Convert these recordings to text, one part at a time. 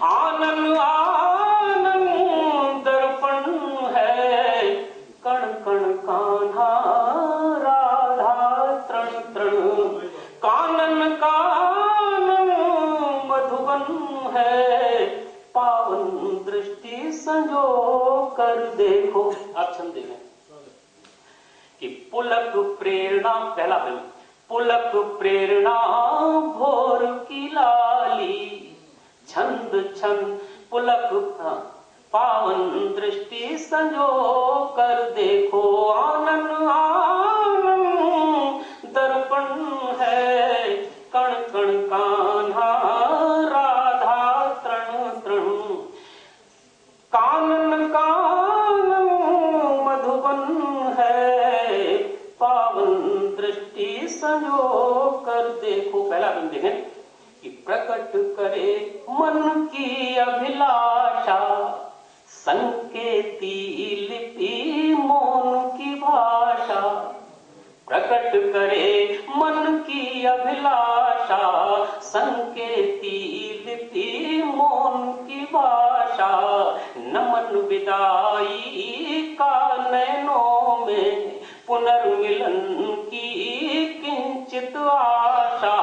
आनन आनन दर्पण है, कण कण कान्हा राधा तृण तृण। कानन कानन मधुबन है, पावन दृष्टि संजो कर देखो। आप छंद देखें कि पुलक प्रेरणा, पहला बिल, पुलक प्रेरणा भोर की लाली, छंद छंद पुलक पावन दृष्टि संजो कर देखो। आनन आनन दर्पण है, कण कण कान्हा राधा तृण तृण। कानन कानन मधुबन है, पावन दृष्टि संजो कर देखो। पहला बिंदु देखें कि प्रकट करे मन की अभिलाषा, संकेती लिपि मौन की भाषा। प्रकट करे मन की अभिलाषा, संकेती लिपि मौन की भाषा। नमन विदाई का नैनों में, पुनर्मिलन की किंचित आशा।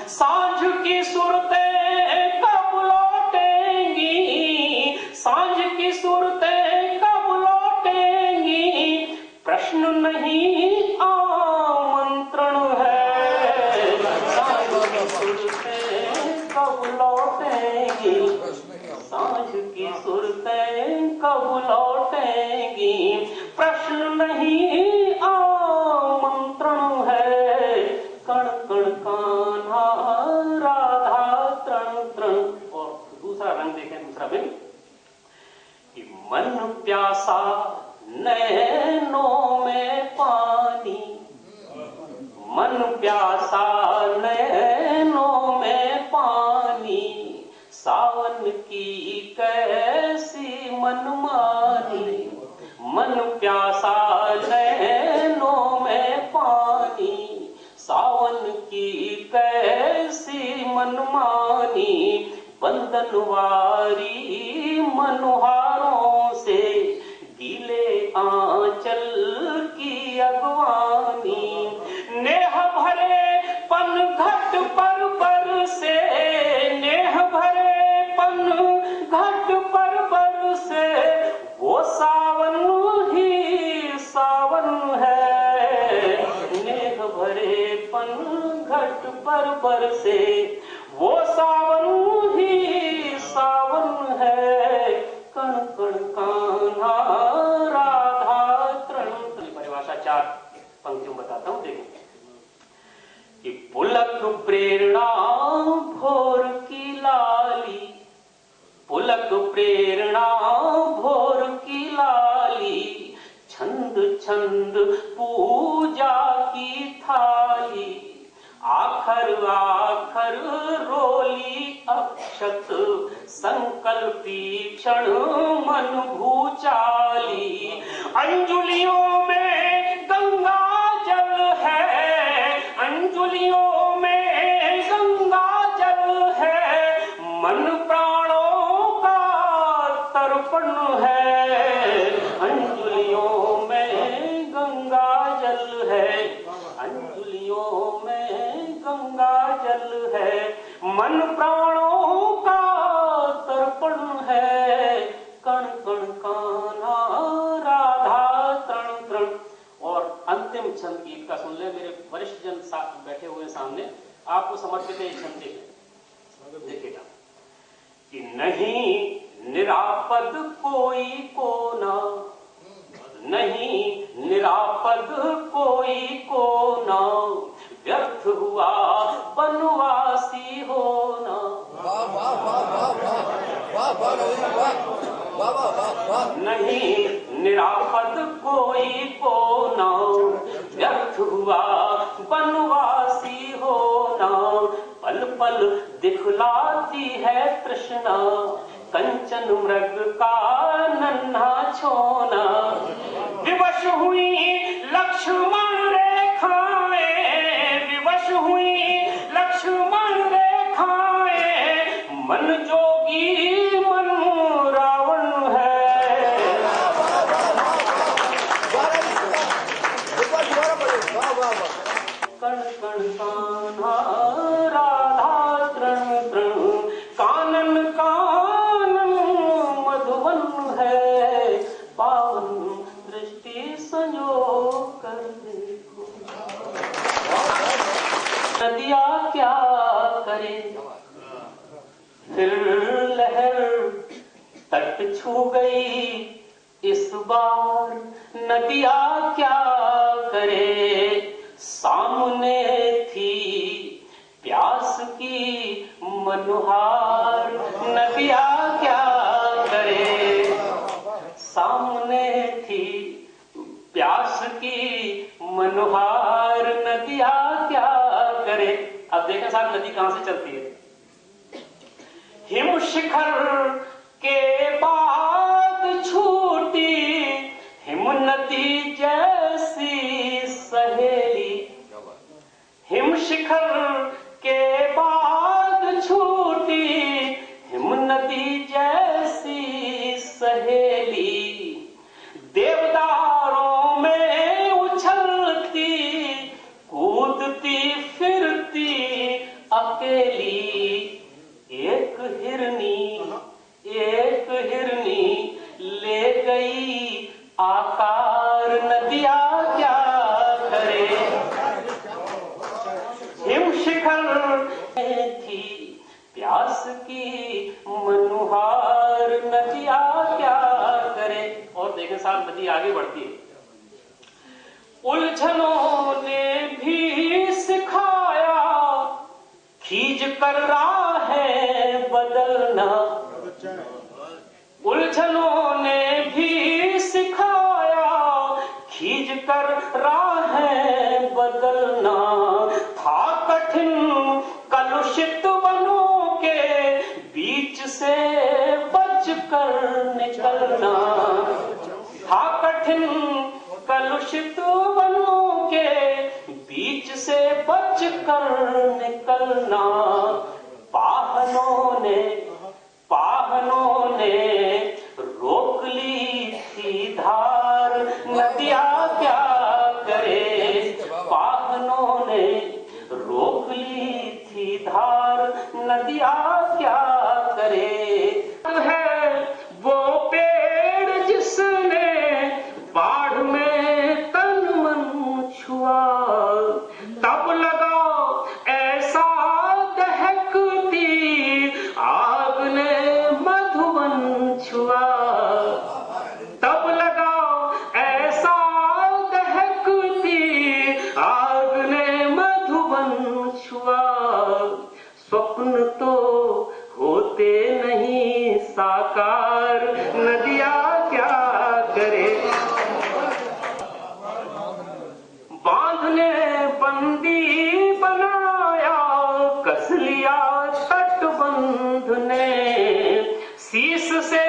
सांझ की सुरतें कब लौटेंगी, सांझ की सुरतें कब लौटेंगी। प्रश्न नहीं आमंत्रण है, सांझ की सुरतें कब लौटेंगी, सांझ की सुरतें कब लौटेंगी। प्रश्न नहीं आमंत्रण है, कण कण कान्हा राधा तृण तृण। और दूसरा रंग देखें, दूसरा बिंब कि मन प्यासा नैनों में पानी, मन प्यासा नैनों में पानी। सावन की कैसी मनमानी, मन प्यासा नैनों में पानी। सावन की कैसी मनमानी, बंधनवारी मनुहारों से गीले आंचल की अगवानी। नेह भरे पन घट पर बरसे, नेह भरे पन घट पर बरसे। वो सावन ही सावन है, नेह भरे पन घट पर बरसे। वो सावन ही सावन है, कण कण कान्हा राधा तृण। परिभाषा 4 पंक्तियों बताता हूं, देखो कि पुलक प्रेरणा भोर की लाली, पुलक प्रेरणा भोर की लाली। छंद छंद पूजा की थाली, आखर आखर रोली अक्षत। संकल्पी क्षण मन भूचाली, अंजुलियों में गंगा जल है, अंजुलियों में गंगा जल है। मन प्राणों का तर्पण है, अंजुलियों में गंगा जल है, अंजुलियों में गंगा जल है। मन प्राणों का तर्पण है, कण कण कान्हा राधा तृण तृण। और अंतिम छंद गीत का सुन ले, मेरे वरिष्ठ जन बैठे हुए सामने, आपको समर्पित है ये छंद। देखिएगा कि नहीं निरापद कोई कोना, नहीं निरापद कोई कोना। व्यर्थ हुआ बनवासी होना। नहीं निरापद कोई कोना, व्यर्थ हुआ बनवासी होना। पल पल दिखलाती है तृष्णा, कंचन मृग का नन्हा छोना। विवश हुई लक्ष्मण रेखाएं, विवश हुई लक्ष्मण रेखाएं। मन जोगी लहर तट छू गई इस बार, नदिया क्या करे सामने थी प्यास की मनुहार, नदिया क्या करे सामने थी प्यास की मनुहार, नदिया क्या करे। अब देखें साहब नदी कहां से चलती है। हिम शिखर के बाद छूटी हिम नदी जैसी सहेली, हिम शिखर के बाद छूटी हिम नदी जैसी सहेली, देवदारों में उछलती कूदती फिरती अकेली, एक हिरनी ले गई आकार, नदिया क्या करे। हिम शिखर में थी प्यास की मनुहार, नदिया क्या करे। और देखें साहब नदी आगे बढ़ती है। उलझनों ने भी सिखाया खींच कर राहें बदलना, उलझनों ने भी सिखाया खींच कर राहें बदलना, था कठिन कलुषित वनों के बीच से बचकर निकलना, था कठिन कलुषित वनों के बीच से बचकर निकलना, पाहनों ने रोक ली थी धार, नदिया क्या करे। पाहनों ने रोक ली थी धार, नदिया क्या करे। है वो पेड़ जिसने बाढ़ में तन मन छुआ, तब लगा ऐसा दहकती आग ने मधुबन छुआ, तब लगा ऐसा दहकती आग ने मधुबन छुआ, स्वप्न तो होते नहीं साकार, नदिया क्या करे। बांधने बंदी बनाया कस लिया तटबंध ने, शीश से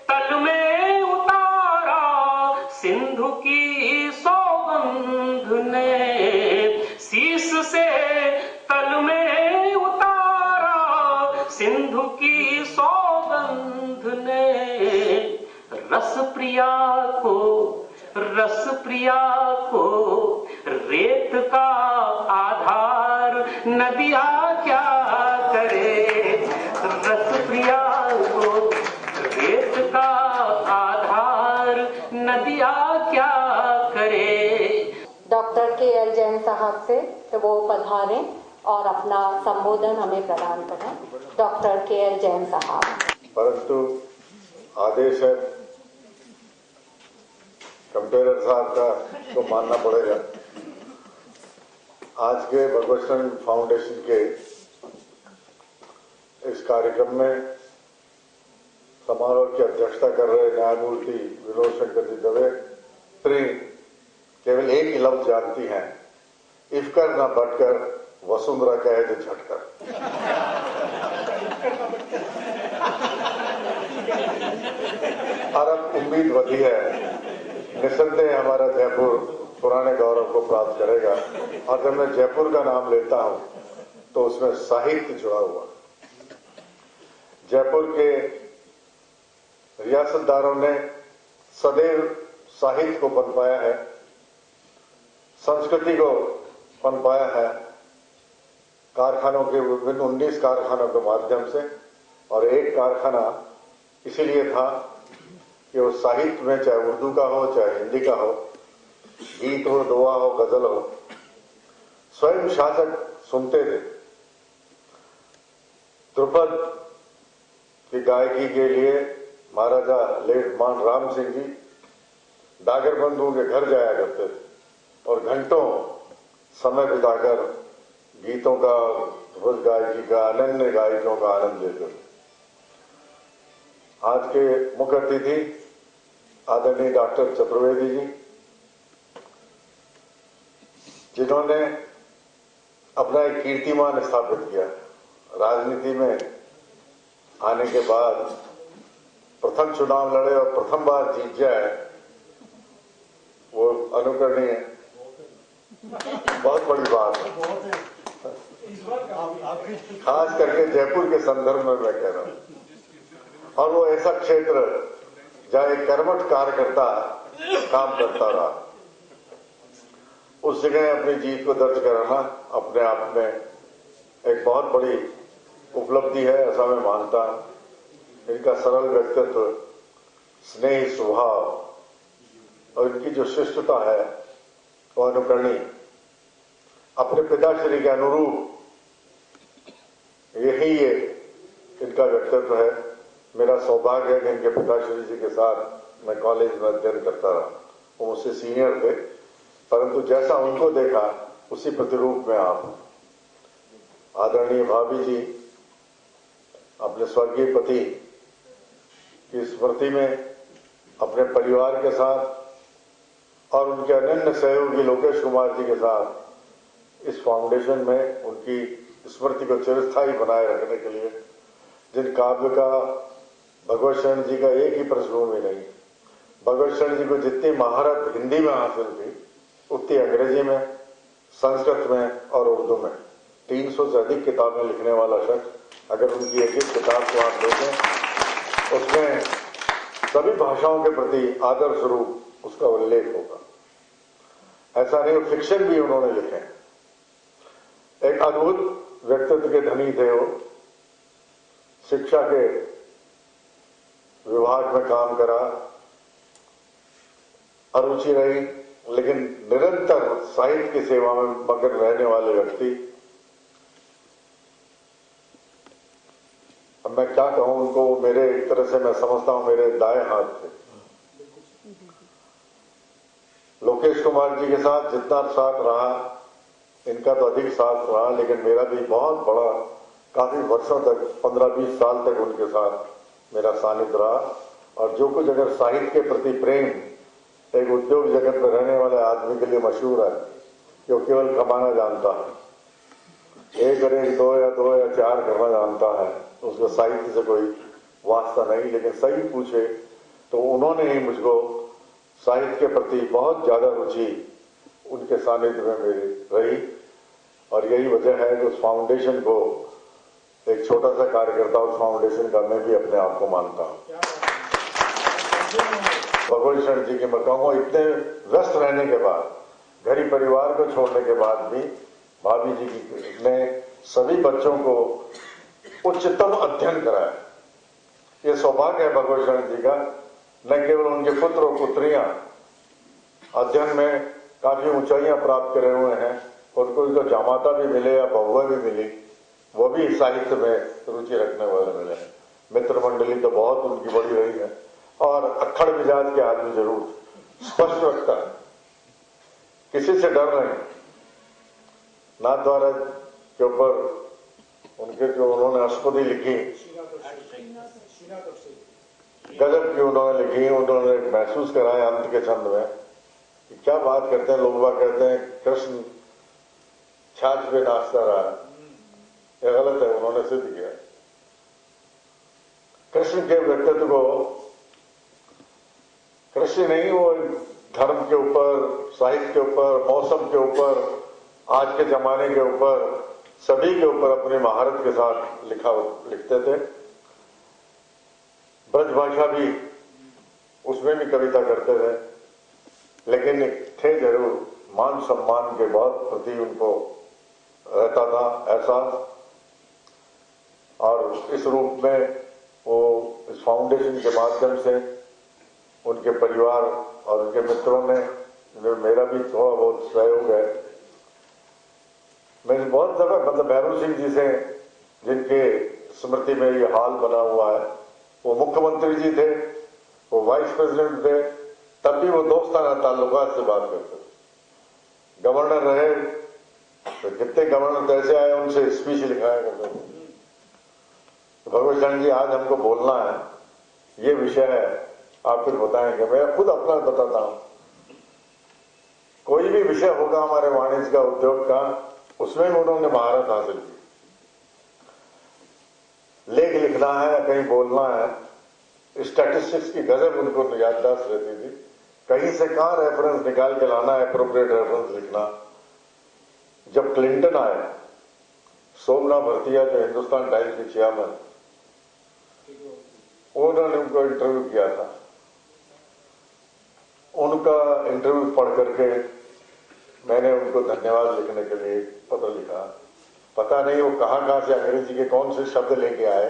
तल में उतारा सिंधु की सौगंध ने, शीश से तल में उतारा सिंधु की सौगंध ने, रस प्रिया को रेत का आधार, नदिया क्या करे। रस प्रिया को रेत का आधार, नदिया क्या करे। Doctor KL. जैन साहब से तो वो पधारें और अपना संबोधन हमें प्रदान करें। Doctor KL. जैन साहब। परंतु आदेश है कंपेरर साहब का तो मानना पड़ेगा। आज के भगवत फाउंडेशन के इस कार्यक्रम में समारोह की अध्यक्षता कर रहे न्यायमूर्ति विनोद शंकर जी दवे केवल एक ही लफ्ज जानती हैं, इफकर न बटकर वसुंधरा कहे तो झटकर। और अब उम्मीद बढ़ी है, निसंदेह हमारा जयपुर पुराने गौरव को प्राप्त करेगा। और जब मैं जयपुर का नाम लेता हूं तो उसमें साहित्य जुड़ा हुआ। जयपुर के रियासतदारों ने सदैव साहित्य को पनपाया है, संस्कृति को पनपाया है, कारखानों के विभिन्न 19 कारखानों के माध्यम से। और एक कारखाना इसीलिए था कि वो साहित्य में, चाहे उर्दू का हो चाहे हिंदी का हो, गीत हो, दोहा हो, गजल हो, स्वयं शासक सुनते थे। द्रुपद कि गायकी के लिए महाराजा लेट मान राम सिंह जी डागर बंधुओं के घर जाया करते थे और घंटों समय बिताकर गीतों का, ध्रुव गायकी का, अनन्य गायकों का आनंद लेते थे। आज के मुख्य अतिथि आदरणीय डॉक्टर चतुर्वेदी जी, जिन्होंने अपना एक कीर्तिमान स्थापित किया। राजनीति में आने के बाद प्रथम चुनाव लड़े और प्रथम बार जीत जाए, वो अनुकरणीय बहुत बड़ी बात है, खास करके जयपुर के संदर्भ में मैं कह रहा हूं। और वो ऐसा क्षेत्र जहां एक कर्मठ कार्यकर्ता काम करता रहा, उस जगह अपनी जीत को दर्ज कराना अपने आप में एक बहुत बड़ी उपलब्धि है, ऐसा मैं मानता हूं। इनका सरल व्यक्तित्व, स्नेही स्वभाव और इनकी जो शिष्टता है वो अनुकरणीय, अपने पिताश्री के अनुरूप यही ये इनका व्यक्तित्व है। मेरा सौभाग्य है कि इनके पिताश्री जी के साथ मैं कॉलेज में अध्ययन करता रहा। वो मुझसे सीनियर थे, परंतु जैसा उनको देखा उसी प्रतिरूप में आप। आदरणीय भाभी जी अपने स्वर्गीय पति की स्मृति में अपने परिवार के साथ और उनके अनन्य सहयोगी लोकेश कुमार जी के साथ इस फाउंडेशन में उनकी स्मृति को चिरस्थायी बनाए रखने के लिए, जिन काव्य का भगवत शरण जी का एक ही पृष्ठभूमि नहीं, भगवत शरण जी को जितनी महारत हिंदी में हासिल थी उतनी अंग्रेजी में, संस्कृत में और उर्दू में 300 से अधिक किताबें लिखने वाला शख्स, अगर उनकी एक एक किताब को आप देखें उसमें सभी भाषाओं के प्रति आदर स्वरूप उसका उल्लेख होगा। ऐसा नहीं, फिक्शन भी उन्होंने लिखे। एक अद्भुत व्यक्तित्व के धनी थे वो। शिक्षा के विभाग में काम करा, अरुचि रही, लेकिन निरंतर साहित्य की सेवा में मगन रहने वाले व्यक्ति। अब मैं क्या कहूं उनको, मेरे एक तरह से मैं समझता हूं मेरे दाएं हाथ थे। लोकेश कुमार जी के साथ जितना साथ रहा, इनका तो अधिक साथ रहा, लेकिन मेरा भी बहुत बड़ा, काफी वर्षों तक 15-20 साल तक उनके साथ मेरा सानिध्य रहा। और जो कुछ अगर साहित्य के प्रति प्रेम एक उद्योग जगत में रहने वाले आदमी के लिए मशहूर है कि वो केवल कमाना जानता है, एक और एक, दो या चार करना जानता है, उसको साहित्य से कोई वास्ता नहीं। लेकिन सही पूछे तो उन्होंने ही मुझको साहित्य के प्रति बहुत ज्यादा रुचि उनके सानिध्य में मेरी रही। और यही वजह है कि उस फाउंडेशन को, एक छोटा सा कार्यकर्ता उस फाउंडेशन का मैं भी अपने आप को मानता हूं। भगवत शरण जी के मैं कहूँगा, इतने व्यस्त रहने के बाद, घरी परिवार को छोड़ने के बाद भी भाभी जी ने सभी बच्चों को उच्चतम अध्ययन कराया। ये सौभाग्य है भगवत शरण जी का। न केवल उनके पुत्र और पुत्रियां अध्ययन में काफी ऊंचाइयां प्राप्त करे हुए हैं, उनको जो जामाता भी मिले या बहुआ भी मिली, वो भी साहित्य में रुचि रखने वाले मिले। मित्र मंडली तो बहुत उनकी बड़ी रही है और अक्खड़ मिजाज के आदमी जरूर, स्पष्ट रखता है, किसी से डर नहीं। नाथद्वारा के ऊपर उनके जो उन्होंने अष्टपदी लिखी, गजब की उन्होंने लिखी, उन्होंने महसूस कराया अंत के छंद में कि क्या बात करते हैं लोग, बात कहते हैं कृष्ण छाछ पे नाचता रहा, यह गलत है, उन्होंने सिद्ध किया। कृष्ण के व्यक्तित्व को, कृष्ण नहीं, वो धर्म के ऊपर, साहित्य के ऊपर, मौसम के ऊपर, आज के जमाने के ऊपर, सभी के ऊपर अपनी महारत के साथ लिखते थे। ब्रज भाषा भी, उसमें भी कविता करते थे, लेकिन थे जरूर मान सम्मान के बहुत प्रति उनको रहता था एहसास। और इस रूप में वो इस फाउंडेशन के माध्यम से उनके परिवार और उनके मित्रों ने, मेरा भी थोड़ा बहुत सहयोग है। मैं बहुत दफा मतलब भैरव सिंह जी से, जिनके स्मृति में ये हाल बना हुआ है। वो मुख्यमंत्री जी थे, वो वाइस प्रेसिडेंट थे, तब भी वो दोस्ताना ताल्लुकात से बात करते थे। गवर्नर रहे तो कितने गवर्नर कैसे आए उनसे स्पीच लिखाया करते थे। तो भगवत चरण जी आज हमको बोलना है, ये विषय है, आप कुछ बताएंगे? मैं खुद अपना बताता हूं। कोई भी विषय होगा हमारे वाणिज्य का, उद्योग का, उसमें भी उन्होंने महारत हासिल की। लेख लिखना है या कहीं बोलना है, स्टैटिस्टिक्स की गजब उनको याददाश्त रहती थी। कहीं से कहां रेफरेंस निकाल के लाना है, एप्रोप्रिएट रेफरेंस लिखना। जब क्लिंटन आए, सोमना भरतिया जो हिंदुस्तान टाइम्स के चेयरमैन, उन्होंने उनको इंटरव्यू किया था। उनका इंटरव्यू पढ़ करके मैंने उनको धन्यवाद लिखने के लिए पत्र लिखा। पता नहीं वो कहां से अंग्रेजी के कौन से शब्द लेके आए।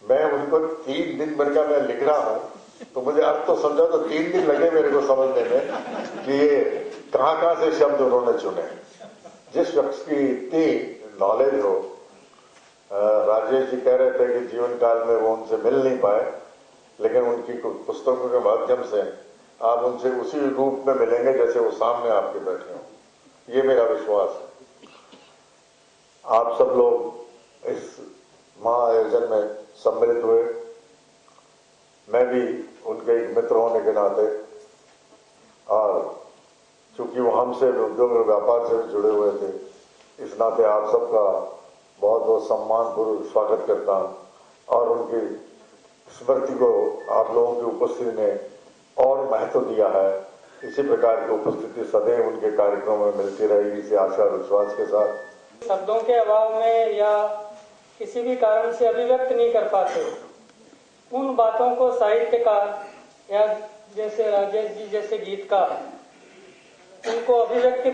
मैं उनको 3 दिन भर का मैं लिख रहा हूं, तो मुझे अर्थ तो समझा, तो 3 दिन लगे मेरे को समझने में कि ये कहां से शब्द उन्होंने चुने। जिस शख्स की इतनी नॉलेज हो, राजेश जी कह रहे थे कि जीवन काल में वो उनसे मिल नहीं पाए, लेकिन उनकी पुस्तकों के माध्यम से आप उनसे उसी रूप में मिलेंगे जैसे वो सामने आपके बैठे हों। ये मेरा विश्वास है। आप सब लोग इस महाआयोजन में सम्मिलित हुए। मैं भी उनके एक मित्र होने के नाते, और चूंकि वो हमसे उद्योग और व्यापार से भी जुड़े हुए थे, इस नाते आप सबका बहुत बहुत सम्मानपूर्वक स्वागत करता हूं। और उनकी स्मृति को आप लोगों की उपस्थिति ने और महत्व दिया है। इसी प्रकार की उपस्थिति सदैव उनके कार्यक्रमों में मिलती रहेगी, इसी आशा और विश्वास के साथ। शब्दों के अभाव में या किसी भी कारण से अभिव्यक्त नहीं कर पाते उन बातों को साहित्यकार या जैसे राजेश जी जैसे गीतकार उनको अभिव्यक्ति